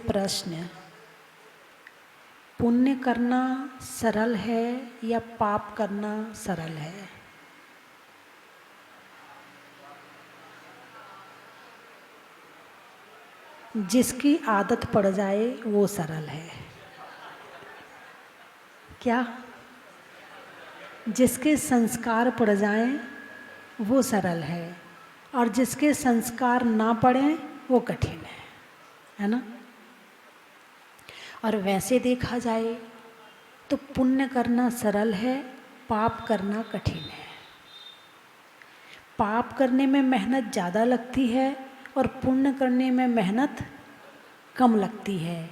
प्रश्न, पुण्य करना सरल है या पाप करना सरल है? जिसकी आदत पड़ जाए वो सरल है। क्या? जिसके संस्कार पड़ जाएं वो सरल है, और जिसके संस्कार ना पड़ें वो कठिन है ना? और वैसे देखा जाए तो पुण्य करना सरल है, पाप करना कठिन है। पाप करने में मेहनत ज़्यादा लगती है और पुण्य करने में मेहनत कम लगती है।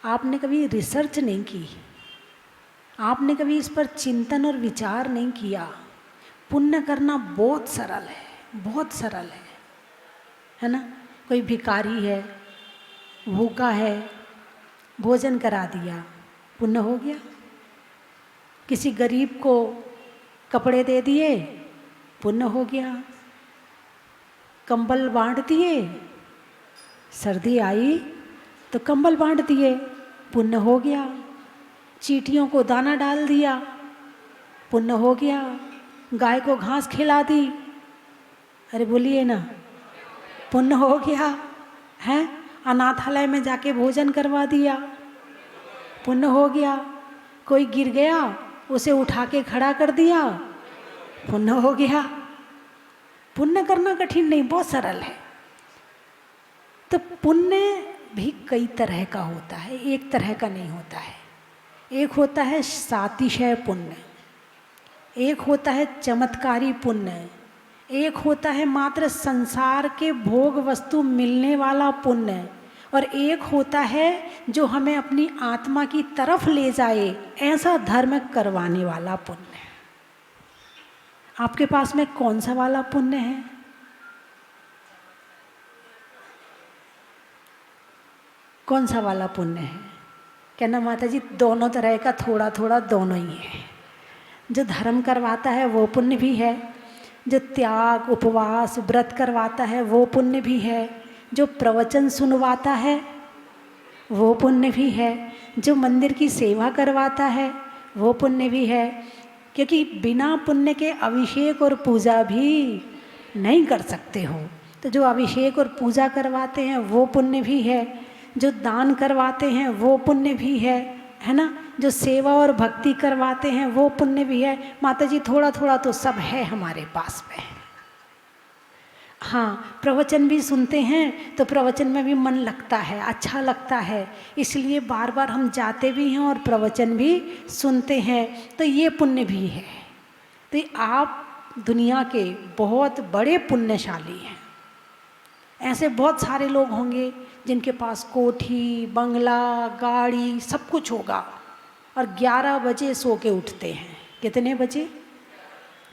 आपने कभी रिसर्च नहीं की, आपने कभी इस पर चिंतन और विचार नहीं किया। पुण्य करना बहुत सरल है, बहुत सरल है ना? कोई भिखारी है, भूखा है, भोजन करा दिया, पुण्य हो गया। किसी गरीब को कपड़े दे दिए, पुण्य हो गया। कंबल बांट दिए, सर्दी आई तो कंबल बांट दिए, पुण्य हो गया। चींटियों को दाना डाल दिया, पुण्य हो गया। गाय को घास खिला दी, अरे बोलिए ना, पुण्य हो गया है। अनाथालय में जाके भोजन करवा दिया, पुण्य हो गया। कोई गिर गया, उसे उठा के खड़ा कर दिया, पुण्य हो गया। पुण्य करना कठिन नहीं, बहुत सरल है। तो पुण्य भी कई तरह का होता है, एक तरह का नहीं होता है। एक होता है सातिशय पुण्य, एक होता है चमत्कारी पुण्य, एक होता है मात्र संसार के भोग वस्तु मिलने वाला पुण्य, और एक होता है जो हमें अपनी आत्मा की तरफ ले जाए, ऐसा धर्म करवाने वाला पुण्य। आपके पास में कौन सा वाला पुण्य है? कौन सा वाला पुण्य है? कहना माता जी दोनों तरह का, थोड़ा थोड़ा दोनों ही है। जो धर्म करवाता है वो पुण्य भी है, जो त्याग उपवास व्रत करवाता है वो पुण्य भी है, जो प्रवचन सुनवाता है वो पुण्य भी है, जो मंदिर की सेवा करवाता है वो पुण्य भी है। क्योंकि बिना पुण्य के अभिषेक और पूजा भी नहीं कर सकते हो। तो जो अभिषेक और पूजा करवाते हैं वो पुण्य भी है, जो दान करवाते हैं वो पुण्य भी है ना? जो सेवा और भक्ति करवाते हैं वो पुण्य भी है। माता जी थोड़ा थोड़ा तो सब है हमारे पास में। हाँ, प्रवचन भी सुनते हैं तो प्रवचन में भी मन लगता है, अच्छा लगता है, इसलिए बार बार हम जाते भी हैं और प्रवचन भी सुनते हैं, तो ये पुण्य भी है। तो आप दुनिया के बहुत बड़े पुण्यशाली हैं। ऐसे बहुत सारे लोग होंगे जिनके पास कोठी बंगला गाड़ी सब कुछ होगा और 11 बजे सो के उठते हैं। कितने बजे?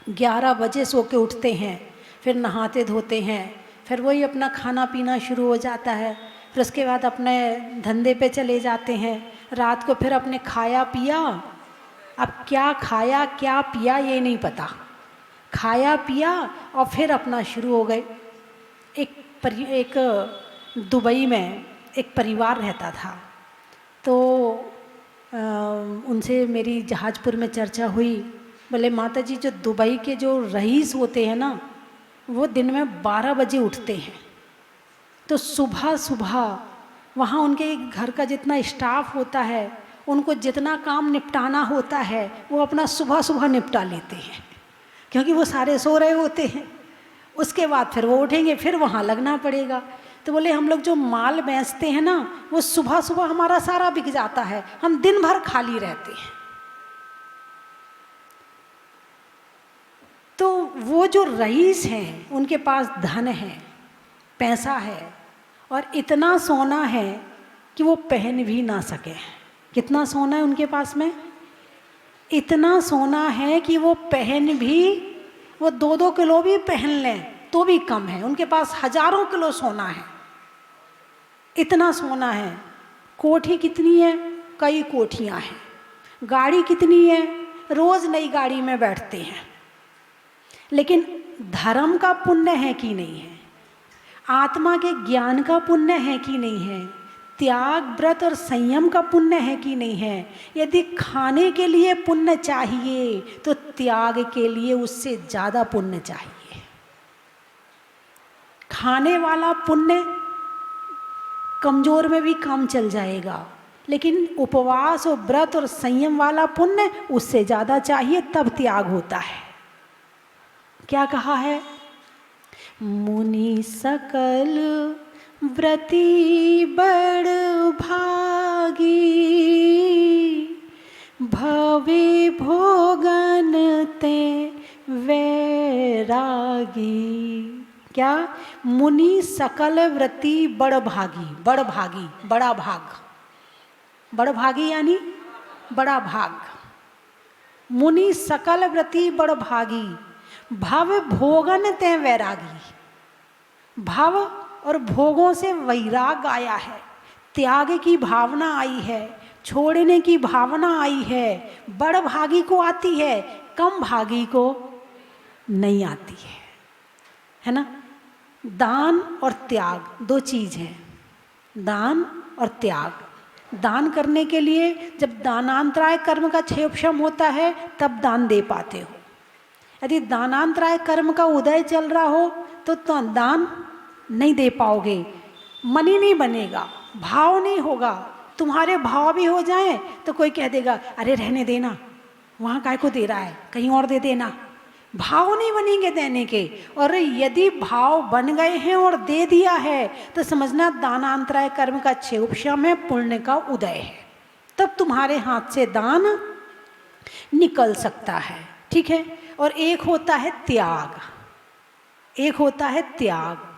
11 बजे सो के उठते हैं, फिर नहाते धोते हैं, फिर वही अपना खाना पीना शुरू हो जाता है, फिर उसके बाद अपने धंधे पे चले जाते हैं। रात को फिर अपने खाया पिया, अब क्या खाया क्या पिया ये नहीं पता, खाया पिया और फिर अपना शुरू हो गए। एक दुबई में एक परिवार रहता था, तो उनसे मेरी जहाजपुर में चर्चा हुई। बोले माता जी जो दुबई के जो रईस होते हैं ना, वो दिन में 12 बजे उठते हैं, तो सुबह सुबह वहाँ उनके घर का जितना स्टाफ होता है, उनको जितना काम निपटाना होता है वो अपना सुबह सुबह निपटा लेते हैं, क्योंकि वो सारे सो रहे होते हैं। उसके बाद फिर वो उठेंगे, फिर वहाँ लगना पड़ेगा। तो बोले हम लोग जो माल बेचते हैं ना, वो सुबह सुबह हमारा सारा बिक जाता है, हम दिन भर खाली रहते हैं। तो वो जो रईस हैं उनके पास धन है, पैसा है, और इतना सोना है कि वो पहन भी ना सके। कितना सोना है उनके पास में? इतना सोना है कि वो पहन भी, वो 2-2 किलो भी पहन लें तो भी कम है। उनके पास हजारों किलो सोना है, इतना सोना है। कोठी कितनी है? कई कोठियाँ हैं। गाड़ी कितनी है? रोज़ नई गाड़ी में बैठते हैं। लेकिन धर्म का पुण्य है कि नहीं है, आत्मा के ज्ञान का पुण्य है कि नहीं है, त्याग व्रत और संयम का पुण्य है कि नहीं है। यदि खाने के लिए पुण्य चाहिए तो त्याग के लिए उससे ज़्यादा पुण्य चाहिए। खाने वाला पुण्य कमज़ोर में भी काम चल जाएगा, लेकिन उपवास और व्रत और संयम वाला पुण्य उससे ज़्यादा चाहिए, तब त्याग होता है। क्या कहा है? मुनि सकल व्रती बड़ भागी, भवे भोगन ते वैरागी। क्या? मुनि सकल व्रती बड़ भागी, बड़ भागी, बड़ा भाग, बड़ भागी यानी बड़ा भाग। मुनि सकल व्रती बड़ भागी, भव भोगन ते वैरागी। भव और भोगों से वैराग आया है, त्याग की भावना आई है, छोड़ने की भावना आई है। बड़ भागी को आती है, कम भागी को नहीं आती है ना। दान और त्याग दो चीज़ हैं, दान और त्याग। दान करने के लिए जब दानांतराय कर्म का क्षयोपशम होता है तब दान दे पाते हो। यदि दानांतराय कर्म का उदय चल रहा हो तो दान नहीं दे पाओगे, मन ही नहीं बनेगा, भाव नहीं होगा। तुम्हारे भाव भी हो जाएं तो कोई कह देगा अरे रहने देना, वहाँ काय को दे रहा है, कहीं और दे देना। भाव नहीं बनेंगे देने के। और यदि भाव बन गए हैं और दे दिया है तो समझना दानांतराय कर्म का क्षयोपशम है, पुण्य का उदय है, तब तुम्हारे हाथ से दान निकल सकता है। ठीक है। और एक होता है त्याग, एक होता है त्याग।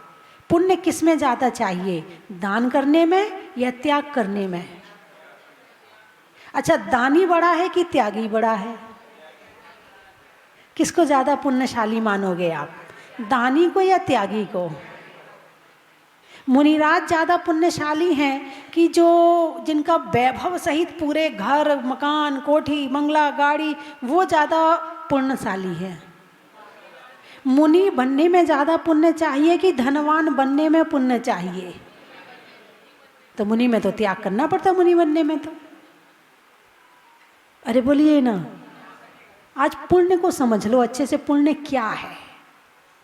पुण्य किस में ज़्यादा चाहिए, दान करने में या त्याग करने में? अच्छा, दानी बड़ा है कि त्यागी बड़ा है? किसको ज़्यादा पुण्यशाली मानोगे आप, दानी को या त्यागी को? मुनिराज ज़्यादा पुण्यशाली हैं कि जो जिनका वैभव सहित पूरे घर मकान कोठी बंगला गाड़ी, वो ज़्यादा पुण्यशाली है। मुनि बनने में ज़्यादा पुण्य चाहिए कि धनवान बनने में पुण्य चाहिए? तो मुनि में तो त्याग करना पड़ता, मुनि बनने में तो। अरे बोलिए ना, आज पुण्य को समझ लो अच्छे से। पुण्य क्या है,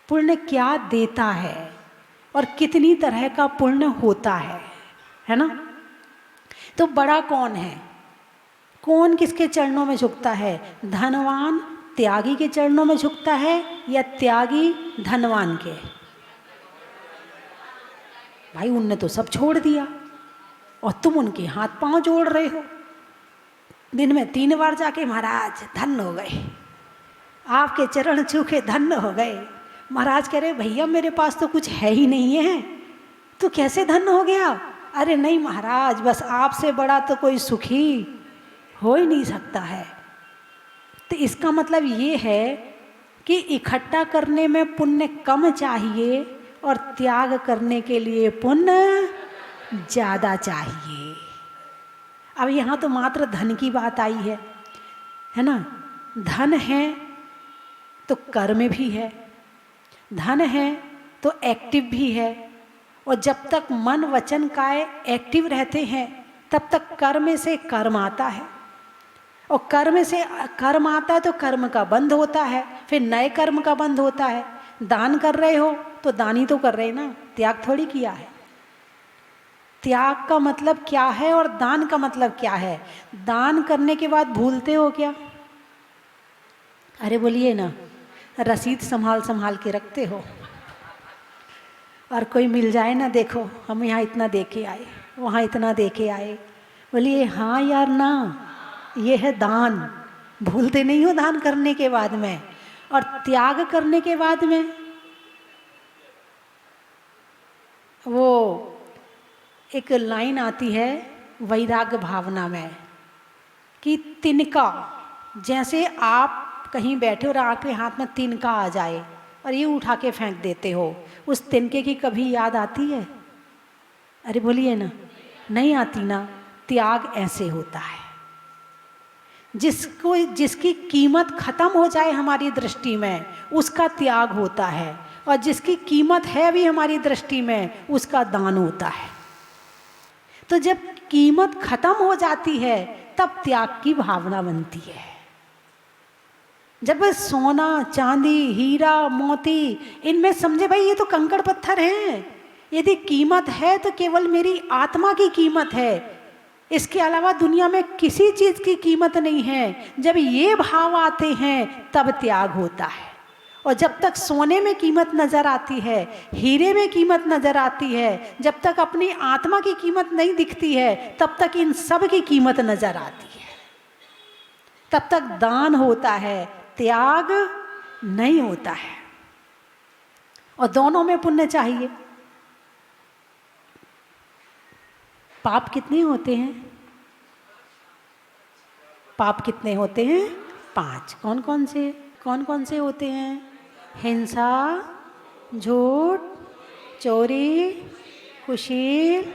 पुण्य क्या देता है और कितनी तरह का पुण्य होता है ना। तो बड़ा कौन है, कौन किसके चरणों में झुकता है? धनवान त्यागी के चरणों में झुकता है या त्यागी धनवान के? भाई उनने तो सब छोड़ दिया और तुम उनके हाथ पांव जोड़ रहे हो। दिन में 3 बार जाके महाराज धन्य हो गए, आपके चरण छूके धन्य हो गए। महाराज कह रहे भैया मेरे पास तो कुछ है ही नहीं है, तो कैसे धन्य हो गया? अरे नहीं महाराज, बस आपसे बड़ा तो कोई सुखी हो ही नहीं सकता है। तो इसका मतलब ये है कि इकट्ठा करने में पुण्य कम चाहिए और त्याग करने के लिए पुण्य ज़्यादा चाहिए। अब यहाँ तो मात्र धन की बात आई है ना। धन है तो कर्म भी है, धन है तो एक्टिव भी है। और जब तक मन वचन काय एक्टिव रहते हैं तब तक कर्म से कर्म आता है, और कर्म से कर्म आता है तो कर्म का बंध होता है, फिर नए कर्म का बंध होता है। दान कर रहे हो तो दानी तो कर रहे ना, त्याग थोड़ी किया है। त्याग का मतलब क्या है और दान का मतलब क्या है? दान करने के बाद भूलते हो क्या? अरे बोलिए ना, रसीद संभाल संभाल के रखते हो। और कोई मिल जाए ना, देखो हम यहाँ इतना दे के आए, वहाँ इतना दे के आए, बोलिए हाँ यार ना, ये है दान। भूलते नहीं हो दान करने के बाद में। और त्याग करने के बाद में वो एक लाइन आती है वैराग्य भावना में कि तिनका, जैसे आप कहीं बैठे और आपके हाथ में तिनका आ जाए और ये उठा के फेंक देते हो, उस तिनके की कभी याद आती है? अरे बोलिए ना, नहीं आती ना। त्याग ऐसे होता है। जिसको जिसकी कीमत खत्म हो जाए हमारी दृष्टि में, उसका त्याग होता है, और जिसकी कीमत है भी हमारी दृष्टि में, उसका दान होता है। तो जब कीमत खत्म हो जाती है तब त्याग की भावना बनती है। जब सोना चांदी हीरा मोती, इनमें समझे भाई ये तो कंकड़ पत्थर हैं, यदि कीमत है तो केवल मेरी आत्मा की कीमत है, इसके अलावा दुनिया में किसी चीज़ की कीमत नहीं है। जब ये भाव आते हैं तब त्याग होता है। और जब तक सोने में कीमत नज़र आती है, हीरे में कीमत नज़र आती है, जब तक अपनी आत्मा की कीमत नहीं दिखती है, तब तक इन सब की कीमत नज़र आती है। तब तक दान होता है, त्याग नहीं होता है। और दोनों में पुण्य चाहिए। पाप कितने होते हैं? पाप कितने होते हैं? 5। कौन कौन से होते हैं? हिंसा, झूठ, चोरी, कुशील,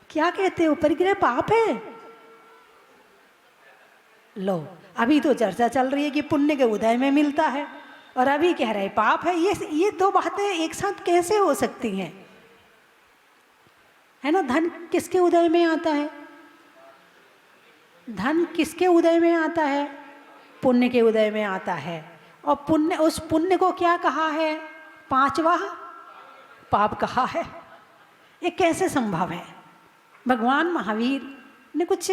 क्या कहते हो, परिग्रह पाप है? लो, अभी तो चर्चा चल रही है कि पुण्य के उदय में मिलता है, और अभी कह रहे पाप है। ये दो बातें एक साथ कैसे हो सकती हैं? है ना। धन किसके उदय में आता है? धन किसके उदय में आता है? पुण्य के उदय में आता है। और पुण्य, उस पुण्य को क्या कहा है? 5वां पाप कहा है। ये कैसे संभव है? भगवान महावीर ने कुछ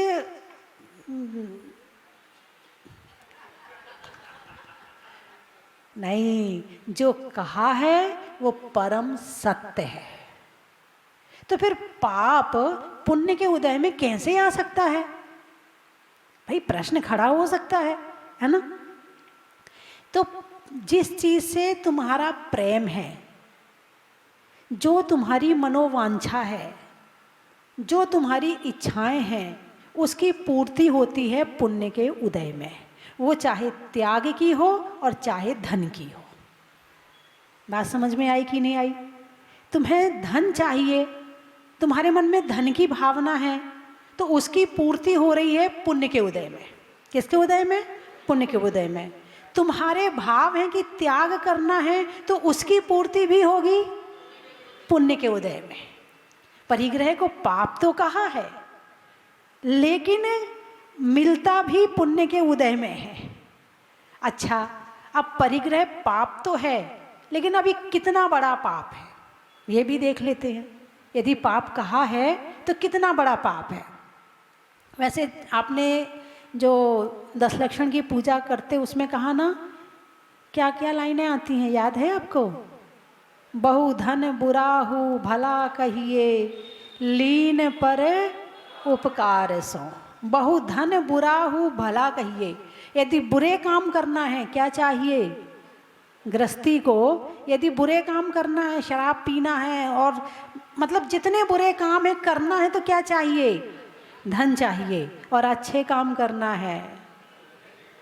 नहीं, जो कहा है वो परम सत्य है। तो फिर पाप पुण्य के उदय में कैसे आ सकता है? भाई प्रश्न खड़ा हो सकता है ना। तो जिस चीज से तुम्हारा प्रेम है, जो तुम्हारी मनोवांछा है, जो तुम्हारी इच्छाएं हैं, उसकी पूर्ति होती है पुण्य के उदय में। वो चाहे त्याग की हो और चाहे धन की हो। बात समझ में आई कि नहीं आई? तुम्हें धन चाहिए, तुम्हारे मन में धन की भावना है, तो उसकी पूर्ति हो रही है पुण्य के उदय में। किसके उदय में? पुण्य के उदय में। तुम्हारे भाव हैं कि त्याग करना है, तो उसकी पूर्ति भी होगी पुण्य के उदय में। परिग्रह को पाप तो कहा है, लेकिन मिलता भी पुण्य के उदय में है। अच्छा, अब परिग्रह पाप तो है, लेकिन अभी कितना बड़ा पाप है ये भी देख लेते हैं। यदि पाप कहा है तो कितना बड़ा पाप है। वैसे आपने जो 10 लक्षण की पूजा करते उसमें कहा ना, क्या क्या लाइनें आती हैं, याद है आपको? बहु धन बुराहु भला कहिए, लीन पर उपकार सो। बहु धन बुराहु भला कहिए। यदि बुरे काम करना है, क्या चाहिए? गृहस्थी को यदि बुरे काम करना है, शराब पीना है, और मतलब जितने बुरे काम है करना है, तो क्या चाहिए? धन चाहिए। और अच्छे काम करना है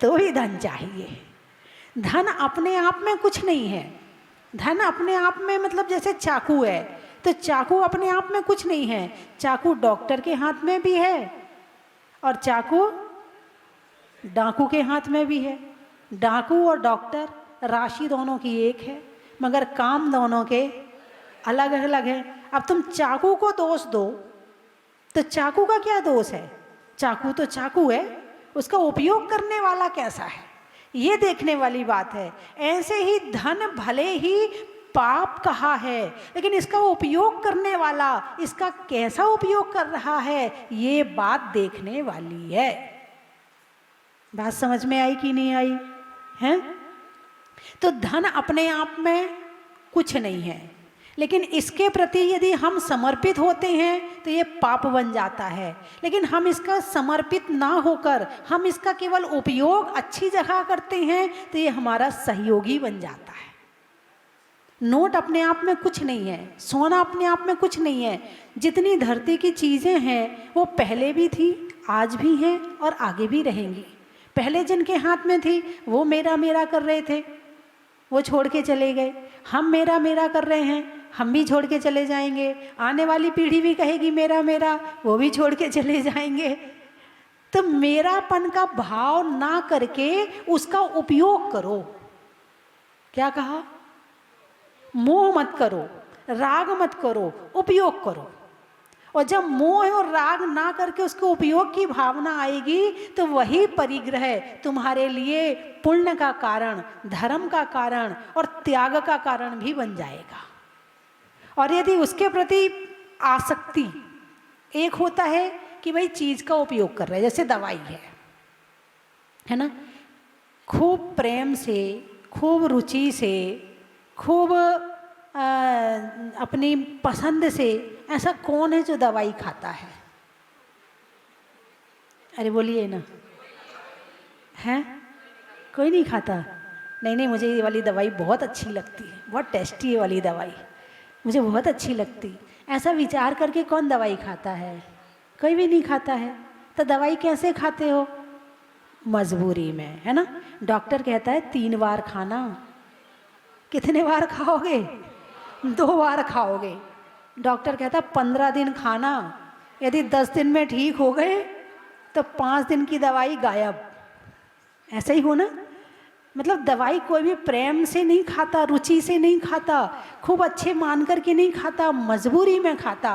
तो ही धन चाहिए। धन अपने आप में कुछ नहीं है। धन अपने आप में मतलब जैसे चाकू है, तो चाकू अपने आप में कुछ नहीं है। चाकू डॉक्टर के हाथ में भी है और चाकू डाकू के हाथ में भी है। डाकू और डॉक्टर राशि दोनों की एक है, मगर काम दोनों के अलग अलग है। अब तुम चाकू को दोष दो तो चाकू का क्या दोष है? चाकू तो चाकू है, उसका उपयोग करने वाला कैसा है ये देखने वाली बात है। ऐसे ही धन भले ही पाप कहा है, लेकिन इसका उपयोग करने वाला इसका कैसा उपयोग कर रहा है ये बात देखने वाली है। बात समझ में आई कि नहीं आई है? तो धन अपने आप में कुछ नहीं है, लेकिन इसके प्रति यदि हम समर्पित होते हैं तो ये पाप बन जाता है। लेकिन हम इसका समर्पित ना होकर हम इसका केवल उपयोग अच्छी जगह करते हैं तो ये हमारा सहयोगी बन जाता है। नोट अपने आप में कुछ नहीं है, सोना अपने आप में कुछ नहीं है। जितनी धरती की चीज़ें हैं वो पहले भी थी, आज भी हैं और आगे भी रहेंगी। पहले जिनके हाथ में थी वो मेरा मेरा कर रहे थे, वो छोड़ के चले गए। हम मेरा मेरा कर रहे हैं, हम भी छोड़ के चले जाएंगे, आने वाली पीढ़ी भी कहेगी मेरा मेरा, वो भी छोड़ के चले जाएंगे। तो मेरापन का भाव ना करके उसका उपयोग करो। क्या कहा? मोह मत करो, राग मत करो, उपयोग करो। और जब मोह और राग ना करके उसके उपयोग की भावना आएगी तो वही परिग्रह तुम्हारे लिए पुण्य का कारण, धर्म का कारण और त्याग का कारण भी बन जाएगा। और यदि उसके प्रति आसक्ति, एक होता है कि भाई चीज का उपयोग कर रहे हैं, जैसे दवाई है ना, खूब प्रेम से, खूब रुचि से, खूब अपनी पसंद से, ऐसा कौन है जो दवाई खाता है? अरे बोलिए ना, है? कोई नहीं खाता? नहीं नहीं, मुझे ये वाली दवाई बहुत अच्छी लगती है, बहुत टेस्टी है वाली दवाई, मुझे बहुत अच्छी लगती। ऐसा विचार करके कौन दवाई खाता है? कोई भी नहीं खाता है। तो दवाई कैसे खाते हो? मजबूरी में, है ना। डॉक्टर कहता है 3 बार खाना, कितने बार खाओगे? 2 बार खाओगे। डॉक्टर कहता 15 दिन खाना, यदि 10 दिन में ठीक हो गए तो 5 दिन की दवाई गायब। ऐसा ही हो ना। मतलब दवाई कोई भी प्रेम से नहीं खाता, रुचि से नहीं खाता, खूब अच्छे मान करके नहीं खाता, मजबूरी में खाता।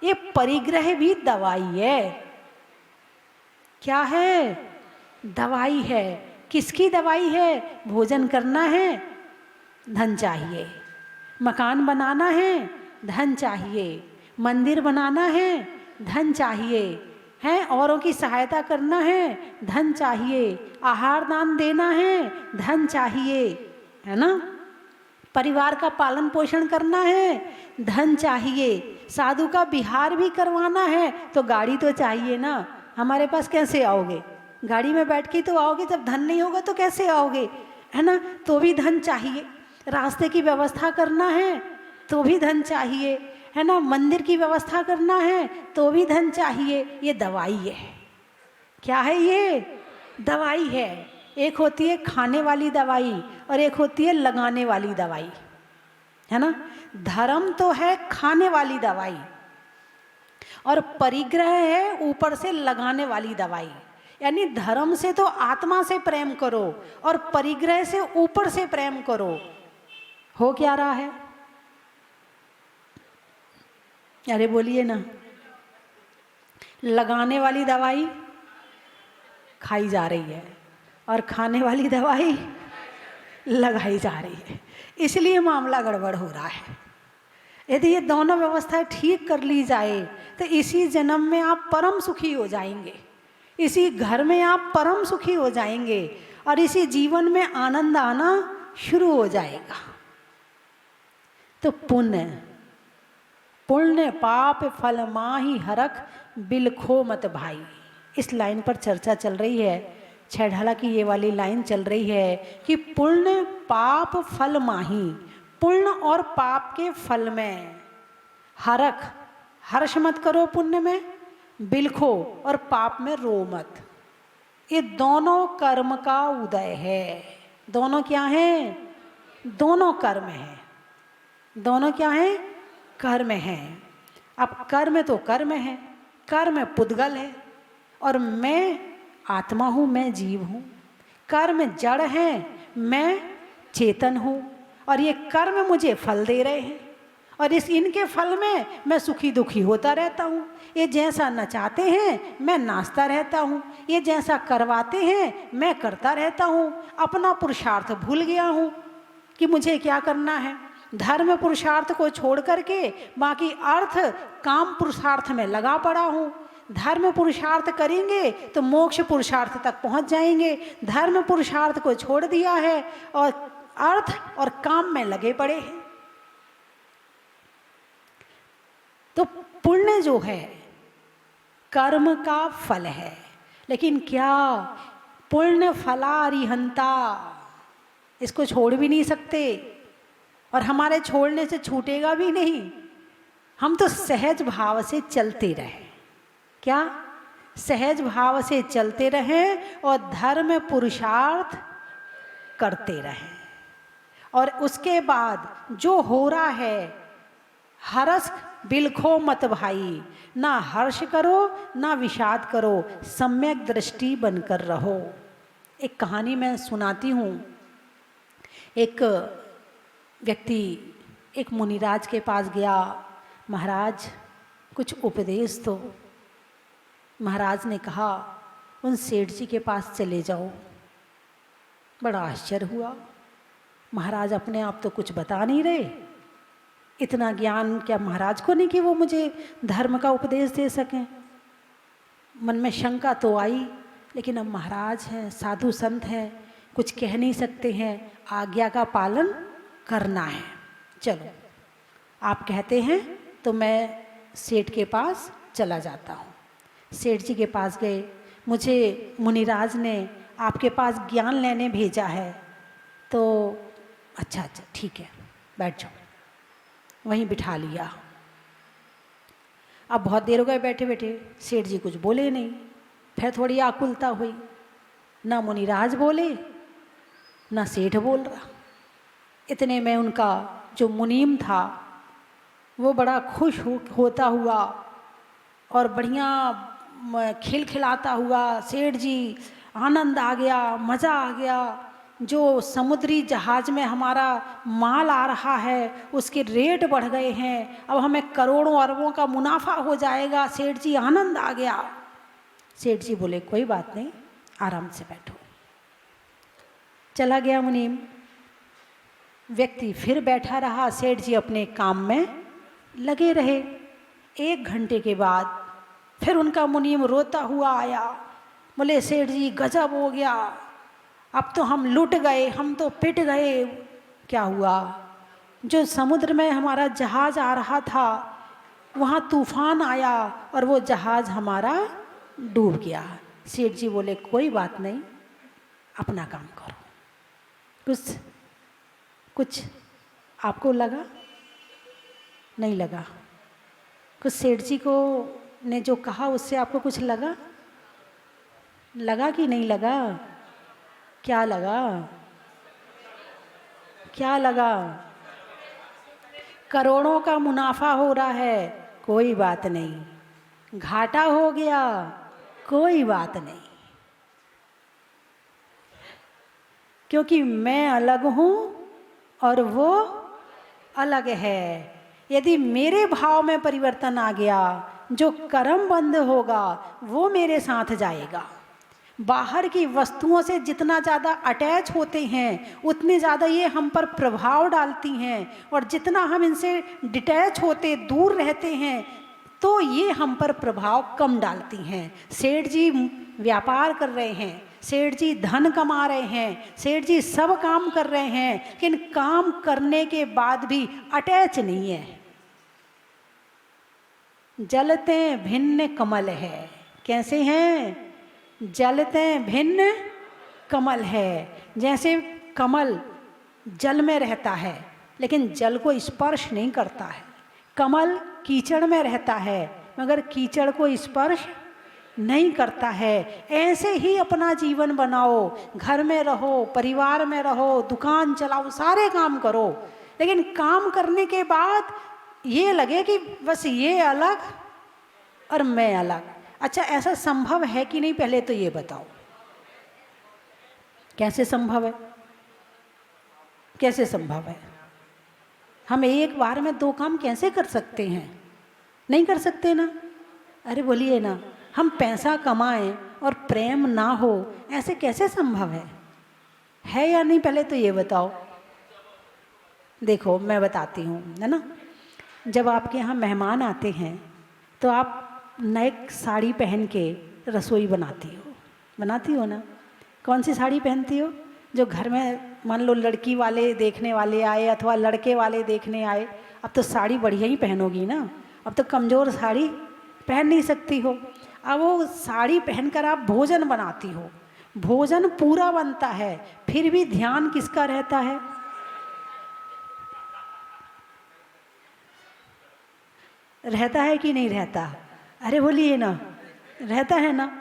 ये परिग्रह भी दवाई है। क्या है? दवाई है। किसकी दवाई है? भोजन करना है, धन चाहिए। मकान बनाना है, धन चाहिए। मंदिर बनाना है, धन चाहिए। हैं, औरों की सहायता करना है, धन चाहिए। आहार दान देना है, धन चाहिए, है ना। परिवार का पालन पोषण करना है, धन चाहिए। साधु का विहार भी करवाना है तो गाड़ी तो चाहिए ना। हमारे पास कैसे आओगे? गाड़ी में बैठ के तो आओगे, जब धन नहीं होगा तो कैसे आओगे, है ना। तो भी धन चाहिए। रास्ते की व्यवस्था करना है तो भी धन चाहिए, है ना। मंदिर की व्यवस्था करना है तो भी धन चाहिए। ये दवाई है। क्या है ये? दवाई है। एक होती है खाने वाली दवाई और एक होती है लगाने वाली दवाई, है ना। धर्म तो है खाने वाली दवाई और परिग्रह है ऊपर से लगाने वाली दवाई। यानी धर्म से तो आत्मा से प्रेम करो और परिग्रह से ऊपर से प्रेम करो। हो क्या रहा है? अरे बोलिए ना। लगाने वाली दवाई खाई जा रही है और खाने वाली दवाई लगाई जा रही है, इसलिए मामला गड़बड़ हो रहा है। यदि ये दोनों व्यवस्थाएं ठीक कर ली जाए तो इसी जन्म में आप परम सुखी हो जाएंगे, इसी घर में आप परम सुखी हो जाएंगे और इसी जीवन में आनंद आना शुरू हो जाएगा। तो पुण्य पुण्य पाप फल माही हरख बिलखो मत भाई, इस लाइन पर चर्चा चल रही है। छह ढाला की ये वाली लाइन चल रही है कि पुण्य पाप फल माही, पुण्य और पाप के फल में हरख, हर्ष मत करो पुण्य में, बिलखो और पाप में रो मत। ये दोनों कर्म का उदय है। दोनों क्या है? दोनों कर्म है। दोनों क्या है? कर्म है। अब कर्म तो कर्म है, कर्म पुद्गल है और मैं आत्मा हूँ, मैं जीव हूँ। कर्म जड़ है, मैं चेतन हूँ और ये कर्म मुझे फल दे रहे हैं और इनके फल में मैं सुखी दुखी होता रहता हूँ। ये जैसा नचाते हैं मैं नाचता रहता हूँ, ये जैसा करवाते हैं मैं करता रहता हूँ। अपना पुरुषार्थ भूल गया हूँ कि मुझे क्या करना है। धर्म पुरुषार्थ को छोड़ करके बाकी अर्थ काम पुरुषार्थ में लगा पड़ा हूँ। धर्म पुरुषार्थ करेंगे तो मोक्ष पुरुषार्थ तक पहुँच जाएंगे। धर्म पुरुषार्थ को छोड़ दिया है और अर्थ और काम में लगे पड़े हैं। तो पुण्य जो है कर्म का फल है, लेकिन क्या पुण्य फलारिहंता, इसको छोड़ भी नहीं सकते और हमारे छोड़ने से छूटेगा भी नहीं। हम तो सहज भाव से चलते रहें। क्या? सहज भाव से चलते रहें और धर्म पुरुषार्थ करते रहें और उसके बाद जो हो रहा है हर्ष बिलखो मत भाई, ना हर्ष करो ना विषाद करो, सम्यक दृष्टि बनकर रहो। एक कहानी मैं सुनाती हूँ। एक व्यक्ति एक मुनिराज के पास गया, महाराज कुछ उपदेश दो। महाराज ने कहा उन सेठ जी के पास चले जाओ। बड़ा आश्चर्य हुआ, महाराज अपने आप तो कुछ बता नहीं रहे, इतना ज्ञान क्या महाराज को नहीं कि वो मुझे धर्म का उपदेश दे सकें। मन में शंका तो आई, लेकिन अब महाराज हैं, साधु संत हैं, कुछ कह नहीं सकते हैं, आज्ञा का पालन करना है। चलो आप कहते हैं तो मैं सेठ के पास चला जाता हूँ। सेठ जी के पास गए, मुझे मुनिराज ने आपके पास ज्ञान लेने भेजा है। तो अच्छा ठीक है, बैठ जाओ। वहीं बिठा लिया। अब बहुत देर हो गए बैठे बैठे, सेठ जी कुछ बोले नहीं। फिर थोड़ी आकुलता हुई, ना मुनिराज बोले ना सेठ बोल रहा। इतने में उनका जो मुनीम था वो बड़ा खुश होता हुआ और बढ़िया खिलखिलाता हुआ, सेठ जी आनंद आ गया, मज़ा आ गया, जो समुद्री जहाज़ में हमारा माल आ रहा है उसके रेट बढ़ गए हैं, अब हमें करोड़ों अरबों का मुनाफा हो जाएगा। सेठ जी आनंद आ गया। सेठ जी बोले कोई बात नहीं, आराम से बैठो। चला गया मुनीम। व्यक्ति फिर बैठा रहा, सेठ जी अपने काम में लगे रहे। 1 घंटे के बाद फिर उनका मुनीम रोता हुआ आया। बोले सेठ जी गजब हो गया, अब तो हम लुट गए, हम तो पिट गए। क्या हुआ? जो समुद्र में हमारा जहाज़ आ रहा था वहाँ तूफान आया और वो जहाज़ हमारा डूब गया। सेठ जी बोले कोई बात नहीं, अपना काम करो। कुछ आपको लगा? नहीं लगा? कुछ सेठ जी को ने जो कहा उससे आपको कुछ लगा? लगा कि नहीं लगा? क्या लगा? क्या लगा? करोड़ों का मुनाफा हो रहा है, कोई बात नहीं। घाटा हो गया, कोई बात नहीं, क्योंकि मैं अलग हूँ और वो अलग है। यदि मेरे भाव में परिवर्तन आ गया, जो कर्म बंध होगा वो मेरे साथ जाएगा। बाहर की वस्तुओं से जितना ज़्यादा अटैच होते हैं उतने ज़्यादा ये हम पर प्रभाव डालती हैं, और जितना हम इनसे डिटैच होते, दूर रहते हैं, तो ये हम पर प्रभाव कम डालती हैं। सेठ जी व्यापार कर रहे हैं, सेठ जी धन कमा रहे हैं, सेठ जी सब काम कर रहे हैं, लेकिन काम करने के बाद भी अटैच नहीं है। जलते भिन्न कमल है। कैसे हैं? जलते भिन्न कमल है। जैसे कमल जल में रहता है लेकिन जल को स्पर्श नहीं करता है, कमल कीचड़ में रहता है मगर कीचड़ को स्पर्श नहीं करता है। ऐसे ही अपना जीवन बनाओ, घर में रहो, परिवार में रहो, दुकान चलाओ, सारे काम करो, लेकिन काम करने के बाद ये लगे कि बस ये अलग और मैं अलग। अच्छा, ऐसा संभव है कि नहीं? पहले तो ये बताओ कैसे संभव है? कैसे संभव है? हम एक बार में 2 काम कैसे कर सकते हैं? नहीं कर सकते ना। अरे बोलिए ना, हम पैसा कमाएं और प्रेम ना हो, ऐसे कैसे संभव है या नहीं? पहले तो ये बताओ। देखो मैं बताती हूँ, है ना। जब आपके यहाँ मेहमान आते हैं तो आप नई साड़ी पहन के रसोई बनाती हो ना। कौन सी साड़ी पहनती हो? जो घर में मान लो लड़की वाले देखने वाले आए अथवा लड़के वाले देखने आए, अब तो साड़ी बढ़िया ही पहनोगी ना, अब तो कमज़ोर साड़ी पहन नहीं सकती हो। अब वो साड़ी पहनकर आप भोजन बनाती हो, भोजन पूरा बनता है, फिर भी ध्यान किसका रहता है? रहता है कि नहीं रहता? अरे बोलिए ना, रहता है ना।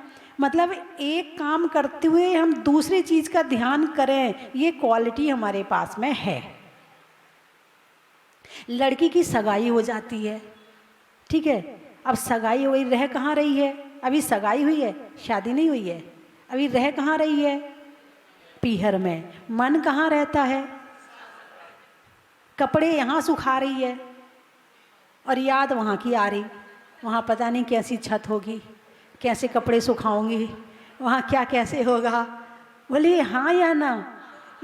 मतलब एक काम करते हुए हम दूसरी चीज़ का ध्यान करें, ये क्वालिटी हमारे पास में है। लड़की की सगाई हो जाती है, ठीक है। अब सगाई हो गई, रह कहाँ रही है? अभी सगाई हुई है, शादी नहीं हुई है। अभी रह कहाँ रही है? पीहर में। मन कहाँ रहता है? कपड़े यहाँ सुखा रही है और याद वहाँ की आ रही। वहाँ पता नहीं कैसी छत होगी, कैसे कपड़े सुखाऊंगी, वहाँ क्या कैसे होगा। बोलिए हाँ या ना?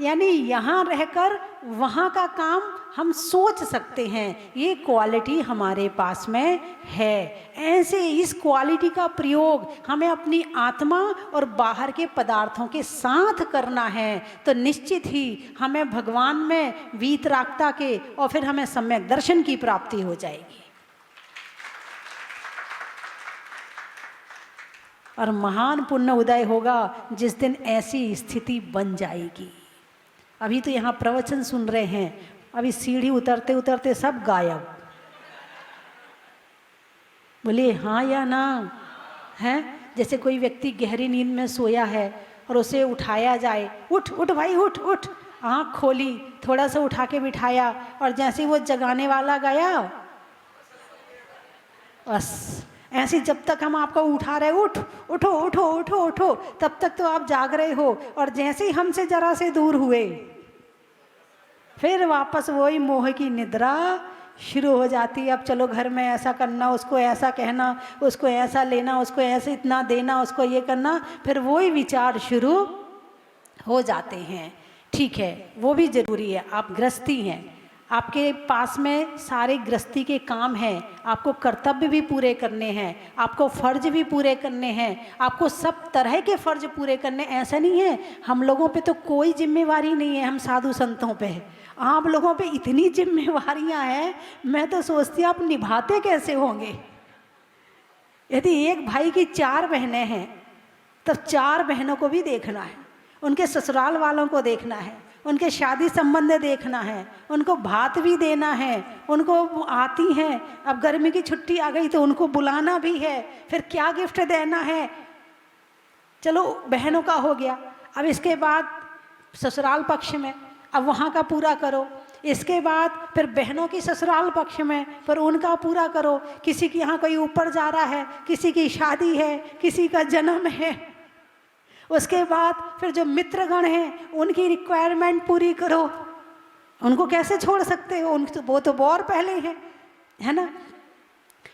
यानी यहाँ रहकर वहाँ का काम हम सोच सकते हैं, ये क्वालिटी हमारे पास में है। ऐसे इस क्वालिटी का प्रयोग हमें अपनी आत्मा और बाहर के पदार्थों के साथ करना है, तो निश्चित ही हमें भगवान में वीतरागता के और फिर हमें सम्यक दर्शन की प्राप्ति हो जाएगी और महान पुण्य उदय होगा जिस दिन ऐसी स्थिति बन जाएगी। अभी तो यहाँ प्रवचन सुन रहे हैं, अभी सीढ़ी उतरते उतरते सब गायब। बोलिए हाँ या ना? है जैसे कोई व्यक्ति गहरी नींद में सोया है और उसे उठाया जाए, उठ उठ भाई उठ उठ, आँख खोली, थोड़ा सा उठा के बिठाया और जैसे वो जगाने वाला गया, बस ऐसे जब तक हम आपको उठा रहे उठ उठो उठो उठो उठो, तब तक तो आप जाग रहे हो, और जैसे ही हमसे जरा से दूर हुए फिर वापस वही मोह की निद्रा शुरू हो जाती है। अब चलो घर में ऐसा करना, उसको ऐसा कहना, उसको ऐसा लेना, उसको ऐसे इतना देना, उसको ये करना, फिर वही विचार शुरू हो जाते हैं। ठीक है, वो भी ज़रूरी है। आप गृहस्थी हैं, आपके पास में सारे गृहस्थी के काम हैं, आपको कर्तव्य भी पूरे करने हैं, आपको फ़र्ज भी पूरे करने हैं, आपको सब तरह के फ़र्ज पूरे करने। ऐसा नहीं है हम लोगों पे तो कोई जिम्मेवारी नहीं है, हम साधु संतों पे है, आप लोगों पे इतनी जिम्मेवारियां हैं, मैं तो सोचती हूँ आप निभाते कैसे होंगे। यदि एक भाई की 4 बहनें हैं तब 4 बहनों को भी देखना है, उनके ससुराल वालों को देखना है, उनके शादी संबंध देखना है, उनको भात भी देना है, उनको आती हैं, अब गर्मी की छुट्टी आ गई तो उनको बुलाना भी है, फिर क्या गिफ्ट देना है। चलो बहनों का हो गया, अब इसके बाद ससुराल पक्ष में अब वहाँ का पूरा करो, इसके बाद फिर बहनों की ससुराल पक्ष में फिर उनका पूरा करो। किसी के यहाँ कोई ऊपर जा रहा है, किसी की शादी है, किसी का जन्म है, उसके बाद फिर जो मित्रगण हैं उनकी रिक्वायरमेंट पूरी करो। उनको कैसे छोड़ सकते हो, उनको वो तो बहुत पहले हैं, है ना।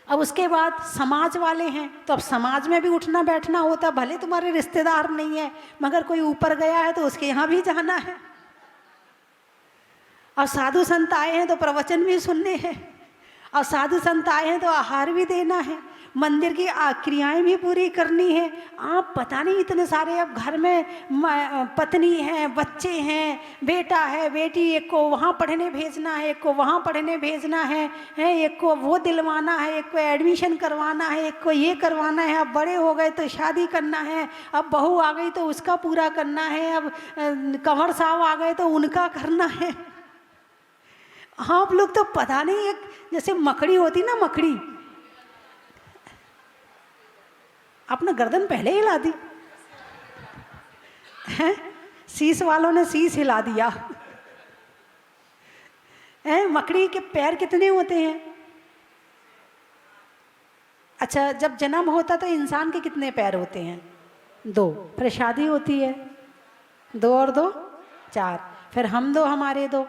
अब उसके बाद समाज वाले हैं, तो अब समाज में भी उठना बैठना होता, भले तुम्हारे रिश्तेदार नहीं है मगर कोई ऊपर गया है तो उसके यहाँ भी जाना है। और साधु संत आए हैं तो प्रवचन भी सुनने हैं, और साधु संत आए हैं तो आहार भी देना है, मंदिर की क्रियाएं भी पूरी करनी है। आप पता नहीं इतने सारे, अब घर में पत्नी है, बच्चे हैं, बेटा है, बेटी, एक को वहाँ पढ़ने भेजना है, एक को वहाँ पढ़ने भेजना है, एक को वो दिलवाना है, एक को एडमिशन करवाना है, एक को ये करवाना है। अब बड़े हो गए तो शादी करना है, अब बहू आ गई तो उसका पूरा करना है, अब कंवर साहब आ गए तो उनका करना है। आप लोग तो पता नहीं, एक जैसे मकड़ी होती ना, मकड़ी अपना गर्दन पहले हिला दी है, शीश वालों ने शीश हिला दिया है। मकड़ी के पैर कितने होते हैं? अच्छा, जब जन्म होता तो इंसान के कितने पैर होते हैं? 2। फिर शादी होती है, 2 और 2 4, फिर हम 2 हमारे 2,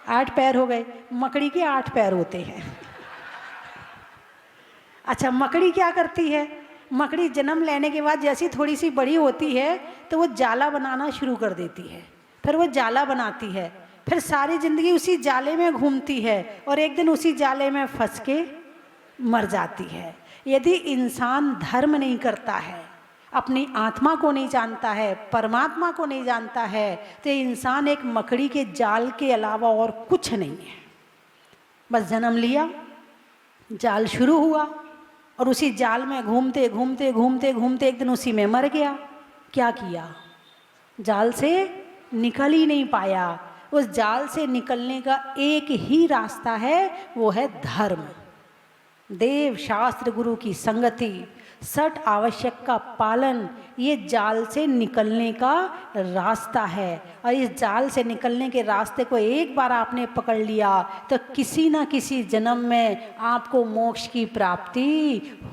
8 पैर हो गए। मकड़ी के 8 पैर होते हैं। अच्छा, मकड़ी क्या करती है? मकड़ी जन्म लेने के बाद जैसी थोड़ी सी बड़ी होती है तो वो जाला बनाना शुरू कर देती है, फिर वो जाला बनाती है, फिर सारी ज़िंदगी उसी जाले में घूमती है और एक दिन उसी जाले में फंस के मर जाती है। यदि इंसान धर्म नहीं करता है, अपनी आत्मा को नहीं जानता है, परमात्मा को नहीं जानता है, तो इंसान एक मकड़ी के जाल के अलावा और कुछ नहीं है। बस जन्म लिया, जाल शुरू हुआ और उसी जाल में घूमते घूमते घूमते घूमते एक दिन उसी में मर गया। क्या किया? जाल से निकल ही नहीं पाया। उस जाल से निकलने का एक ही रास्ता है, वो है धर्म। देव शास्त्र गुरु की संगति, षट आवश्यक का पालन ये जाल से निकलने का रास्ता है। और इस जाल से निकलने के रास्ते को एक बार आपने पकड़ लिया तो किसी ना किसी जन्म में आपको मोक्ष की प्राप्ति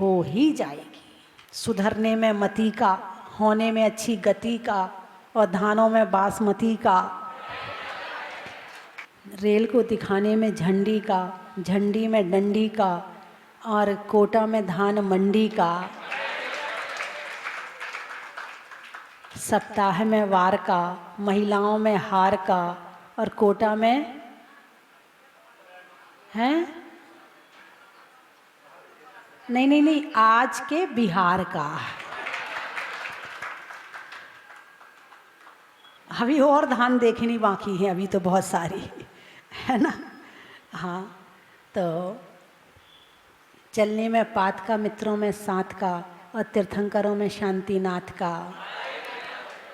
हो ही जाएगी। सुधरने में मति का, होने में अच्छी गति का, और धानों में बासमती का, रेल को दिखाने में झंडी का, झंडी में डंडी का, और कोटा में धान मंडी का, सप्ताह में वार का, महिलाओं में हार का, और कोटा में हैं नहीं, आज के बिहार का। अभी और धान देखनी बाकी है, अभी तो बहुत सारी है ना। हाँ, तो चलने में पात का, मित्रों में साथ का, और तीर्थंकरों में शांतिनाथ का,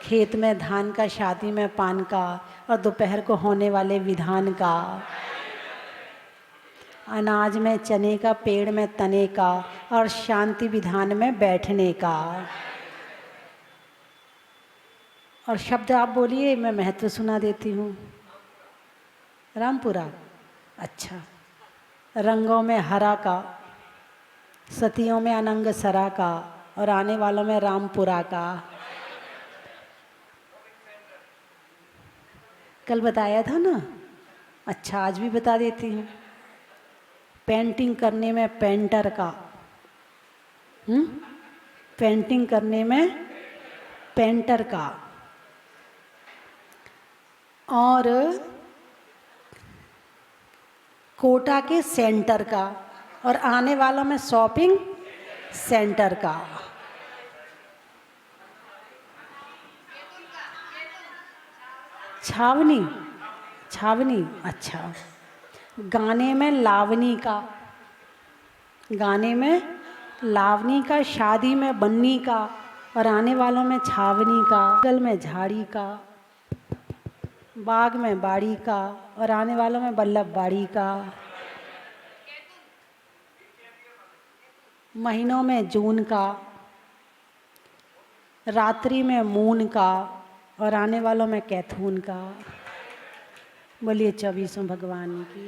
खेत में धान का, शादी में पान का, और दोपहर को होने वाले विधान का, अनाज में चने का, पेड़ में तने का, और शांति विधान में बैठने का। और शब्द आप बोलिए, मैं महत्व सुना देती हूँ। रामपुरा, अच्छा। रंगों में हरा का, सतियों में अनंग सरा का, और आने वालों में रामपुरा का। कल बताया था ना, अच्छा आज भी बता देती हूँ। पेंटिंग करने में पेंटर का, पेंटिंग करने में पेंटर का, और कोटा के सेंटर का, और आने वालों में शॉपिंग सेंटर का। छावनी, छावनी, अच्छा। गाने में लावनी का, गाने में लावनी का, शादी में बन्नी का, और आने वालों में छावनी का। जंगल में झाड़ी का, बाग में बाड़ी का, और आने वालों में बल्लभ बाड़ी का। महीनों में जून का, रात्रि में मून का, और आने वालों में कैथून का। बोलिए 24 भगवान की।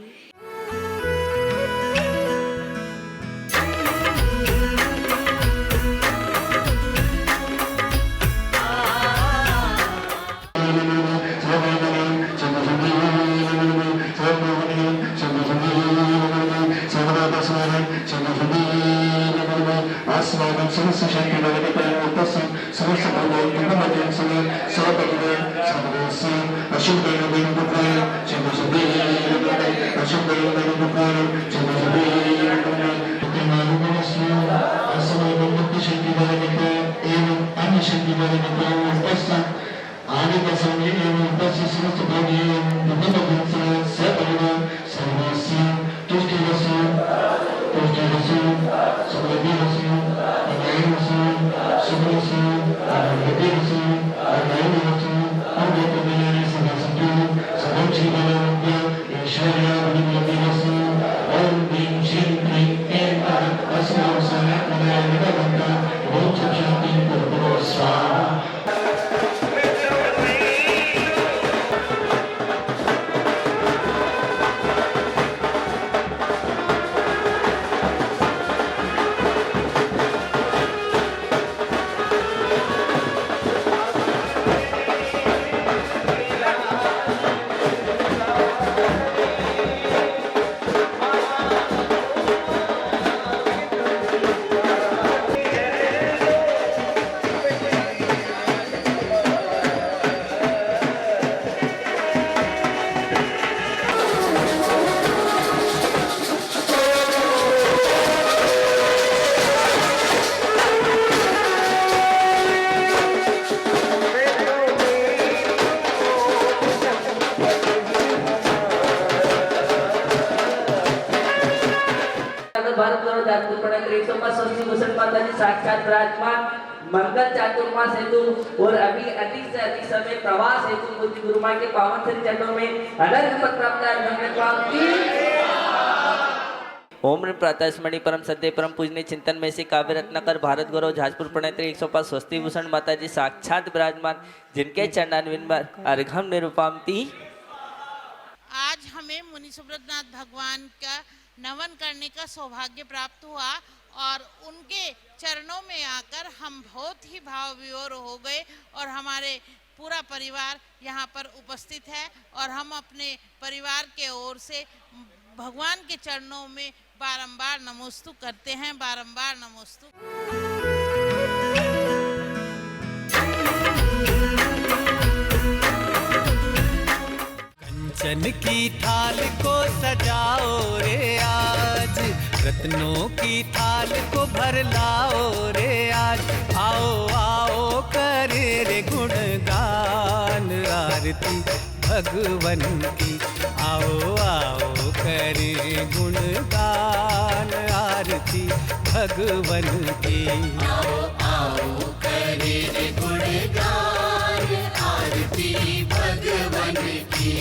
साक्षात विराजमान मंगल चातुर्मास हेतु और अभी अधिक से अधिक समय प्रवास हेतु बुद्धि गुरु मां के पावन श्री चरणों में अनर्घ पद प्राप्त ओम ऋण प्रातः स्मरणि परम सद्य परम पूजनीय चिंतन में से काव्य रत्नाकर भारत गौरव झाजपुर प्रणेत्री 105 स्वस्ति भूषण माता जी साक्षात विराजमान, जिनके चरणान्विन अर्घम निरूपामती। आज हमें मुनि सुब्रतनाथ भगवान का नमन करने का सौभाग्य प्राप्त हुआ और उनके चरणों में आकर हम बहुत ही भाव विभोर हो गए और हमारे पूरा परिवार यहाँ पर उपस्थित है और हम अपने परिवार के ओर से भगवान के चरणों में बारंबार नमोस्तु करते हैं, बारंबार नमोस्तु। कंचन की थाल को सजाओ रे आज, रत्नों की थाल को भर लाओ रे आज। आओ आओ करे रे गुणगान आरती भगवन की, आओ आओ करे गुणगान आरती भगवन की। आओ आओ करे रे गुणगान आरती भगवन की।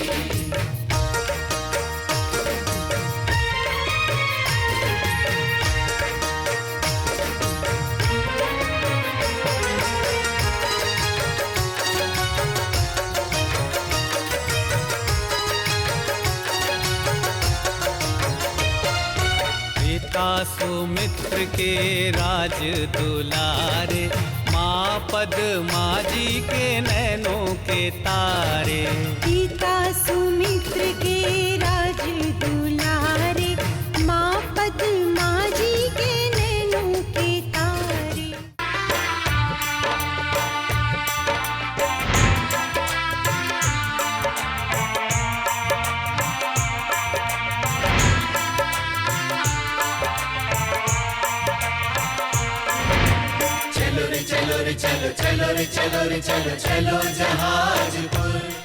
सुमित्र के राज दुलारे, माँ पद्मा जी के नैनों के तारे। पिता सुमित्र के राज दुलारे, माँ पद्मा जी के नैनों के तारे। चलो रे चलो रे चलो, चलो रे चलो रे चलो, चलो जहाजपुर।